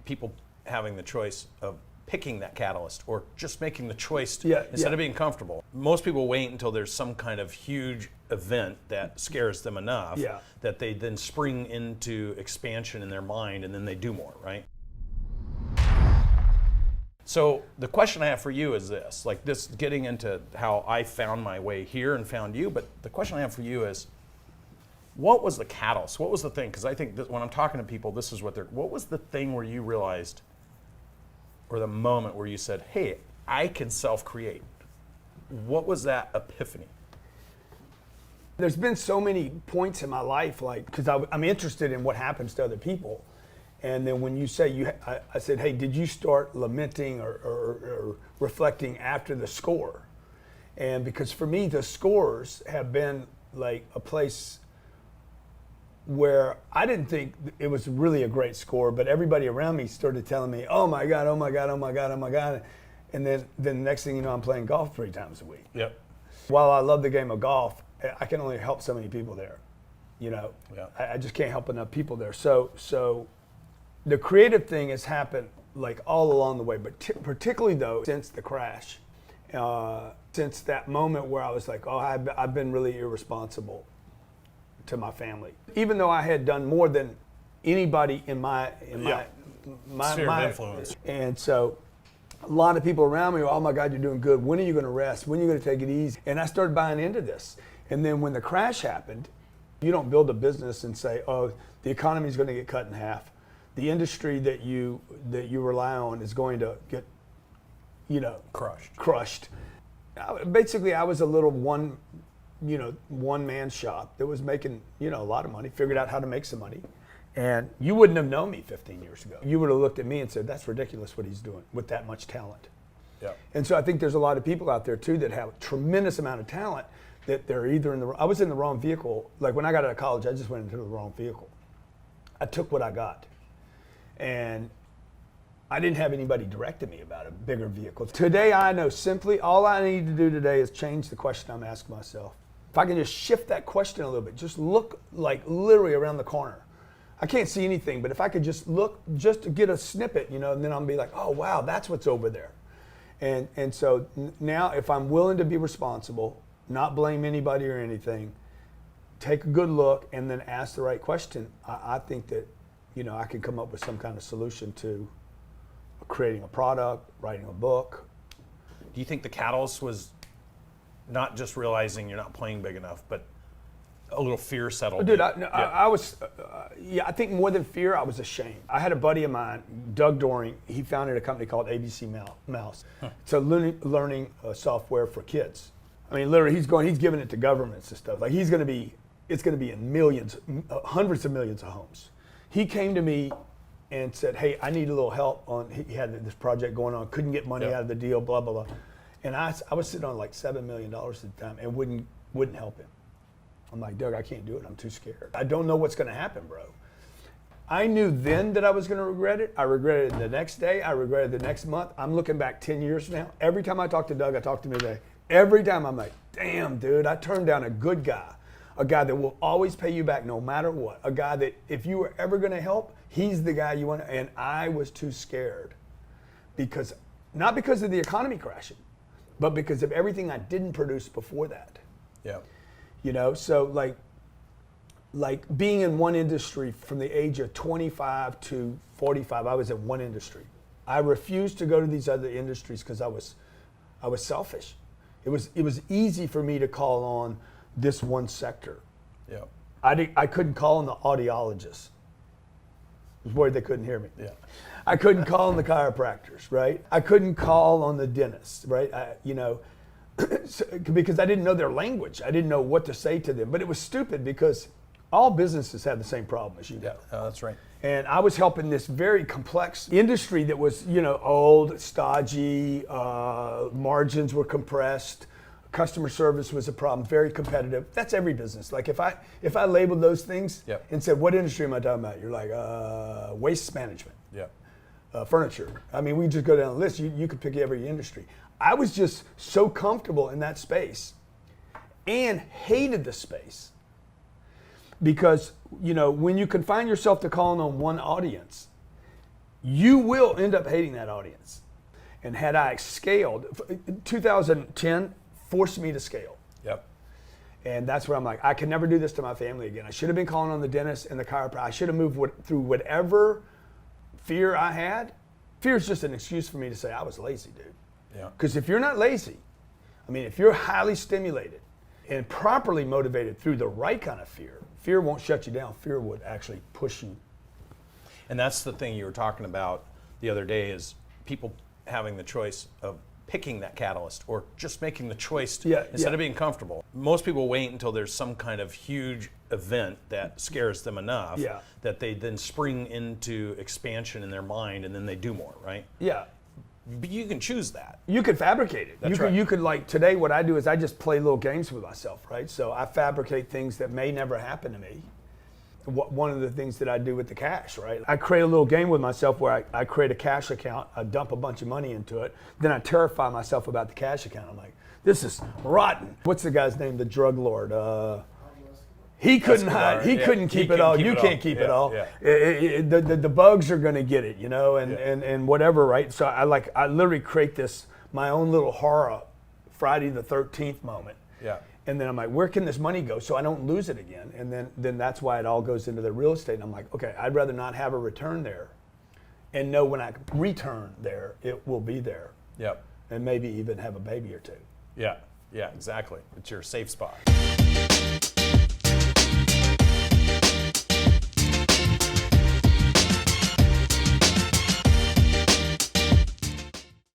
people having the choice of picking that catalyst or just making the choice instead of being comfortable. Most people wait until there's some kind of huge event that scares them enough that they then spring into expansion in their mind and then they do more, right? So the question I have for you is this, like this getting into how I found my way here and found you, but the question I have for you is, what was the catalyst? What was the thing? Because I think that when I'm talking to people, this is what was the thing where you realized, or the moment where you said, hey, I can self-create? What was that epiphany? There's been so many points in my life, like, because I'm interested in what happens to other people. And then when you say, I said, hey, did you start lamenting or reflecting after the score? And because for me, the scores have been like a place where I didn't think it was really a great score, but everybody around me started telling me, oh my God, oh my God, oh my God, oh my God. And then the next thing you know, I'm playing golf 3 times a week. Yep. While I love the game of golf, I can only help so many people there. You know, I just can't help enough people there. So the creative thing has happened like all along the way, but particularly though, since the crash, since that moment where I was like, oh, I've been really irresponsible to my family. Even though I had done more than anybody in my sphere of influence. And so a lot of people around me were, oh my God, you're doing good. When are you going to rest? When are you going to take it easy? And I started buying into this. And then when the crash happened, you don't build a business and say, oh, the economy is going to get cut in half. The industry that you rely on is going to get, crushed. Basically, I was a little one-man shop that was making, a lot of money, figured out how to make some money. And you wouldn't have known me 15 years ago. You would have looked at me and said, that's ridiculous what he's doing with that much talent. Yeah. And so I think there's a lot of people out there too that have a tremendous amount of talent that they're either I was in the wrong vehicle. Like when I got out of college, I just went into the wrong vehicle. I took what I got. And I didn't have anybody directing me about a bigger vehicle. Today I know simply all I need to do today is change the question I'm asking myself. If I can just shift that question a little bit, just look like literally around the corner. I can't see anything, but if I could just look, just to get a snippet, and then I'll be like, oh wow, that's what's over there. And so now if I'm willing to be responsible, not blame anybody or anything, take a good look and then ask the right question, I think that, I can come up with some kind of solution to creating a product, writing a book. Do you think the catalyst was not just realizing you're not playing big enough, but a little fear settled? Dude, I was, I think more than fear, I was ashamed. I had a buddy of mine, Doug Doring, he founded a company called ABC Mouse. It's a learning software for kids. I mean, literally, he's giving it to governments and stuff. Like it's going to be in millions, hundreds of millions of homes. He came to me and said, hey, I need a little help he had this project going on, couldn't get money out of the deal, blah, blah, blah. And I was sitting on like $7 million at the time and wouldn't help him. I'm like, Doug, I can't do it. I'm too scared. I don't know what's going to happen, bro. I knew then that I was going to regret it. I regretted it the next day. I regretted it the next month. I'm looking back 10 years now. Every time I talk to Doug, I talk to him today. Every time I'm like, damn, dude, I turned down a good guy. A guy that will always pay you back no matter what. A guy that if you were ever going to help, he's the guy you want. And I was too scared not because of the economy crashing, but because of everything I didn't produce before that. Yeah. So like being in one industry from the age of 25 to 45, I was in one industry. I refused to go to these other industries because I was selfish. It was easy for me to call on this one sector. Yeah. I couldn't call on the audiologists. I was worried they couldn't hear me. Yeah. I couldn't call on the chiropractors, right? I couldn't call on the dentists, right? Because I didn't know their language. I didn't know what to say to them. But it was stupid because all businesses have the same problem as you know. Yeah, that's right. And I was helping this very complex industry that was, old, stodgy, margins were compressed, customer service was a problem, very competitive. That's every business. Like if I labeled those things and said, what industry am I talking about? You're like, waste management, furniture. I mean, we just go down the list. You could pick every industry. I was just so comfortable in that space and hated the space. Because, when you confine yourself to calling on one audience, you will end up hating that audience. And had I scaled, 2010 forced me to scale. Yep. And that's where I'm like, I can never do this to my family again. I should have been calling on the dentist and the chiropractor. I should have moved through whatever fear I had. Fear is just an excuse for me to say I was lazy, dude. Yeah. Because if you're not lazy, I mean, if you're highly stimulated and properly motivated through the right kind of fear, fear won't shut you down. Fear would actually push you. And that's the thing you were talking about the other day is people having the choice of picking that catalyst or just making the choice instead of being comfortable. Most people wait until there's some kind of huge event that scares them enough that they then spring into expansion in their mind and then they do more, right? Yeah. But you can choose that. You could fabricate it. That's right. You could like today what I do is I just play little games with myself, right? So I fabricate things that may never happen to me. One of the things that I do with the cash, right? I create a little game with myself where I create a cash account, I dump a bunch of money into it, then I terrify myself about the cash account. I'm like, this is rotten. What's the guy's name? The drug lord. He couldn't hide. He couldn't keep it all. You can't keep it all. The bugs are going to get it, you know, and whatever, right? So I literally create this my own little horror Friday the 13th moment. Yeah. And then I'm like, where can this money go so I don't lose it again? And then that's why it all goes into the real estate. And I'm like, okay, I'd rather not have a return there and know when I return there, it will be there. Yep. And maybe even have a baby or two. Yeah, exactly. It's your safe spot.